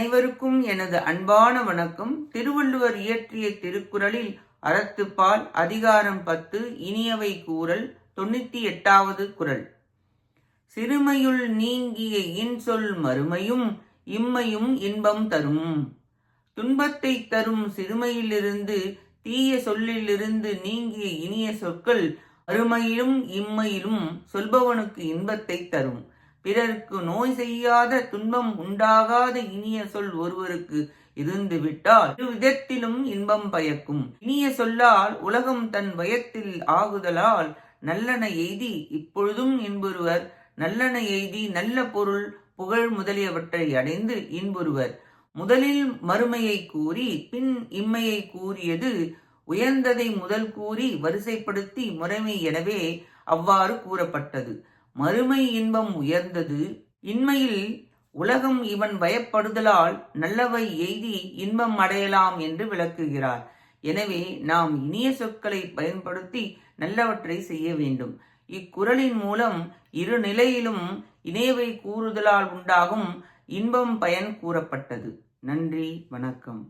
அனைவருக்கும் எனது அன்பான வணக்கம். திருவள்ளுவர் இயற்றிய திருக்குறளில் அறத்துப்பால் அதிகாரம் 10 இனியவை கூறல் 98வது குறள். சிறுமையுள் நீங்கிய இன்சொல் மறுமையும் இம்மையும் இன்பம் தரும். துன்பத்தை தரும் சிறுமையிலிருந்து தீய சொல்லிலிருந்து நீங்கிய இனிய சொற்கள் மறுமையிலும் இம்மையிலும் சொல்பவனுக்கு இன்பத்தை தரும். பிறருக்கு நோய் செய்யாத துன்பம் உண்டாகாத இனிய சொல் ஒருவருக்கு இருந்து விட்டால் இரு விதத்திலும் இன்பம் பயக்கும். இனிய சொல்லால் உலகம் தன் பயத்தில் ஆகுதலால் நல்லன எய்தி இப்பொழுதும் இன்புறுவர். நல்லன எய்தி நல்ல பொருள் புகழ் முதலியவற்றை அடைந்து இன்புறுவர். முதலில் மறுமையை கூறி பின் இம்மையை கூறியது உயர்ந்ததை முதல் கூறி வரிசைப்படுத்தி முறைமை, எனவே அவ்வாறு கூறப்பட்டது. மறுமை இன்பம் உயர்ந்தது. இன்மையில் உலகம் இவன் பயப்படுதலால் நல்லவை எய்தி இன்பம் அடையலாம் என்று விளக்குகிறார். எனவே நாம் இனிய சொற்களை பயன்படுத்தி நல்லவற்றை செய்ய வேண்டும். இக்குறளின் மூலம் இரு நிலையிலும் இனியவை கூறுதலால் உண்டாகும் இன்பம் பயன் கூறப்பட்டது. நன்றி, வணக்கம்.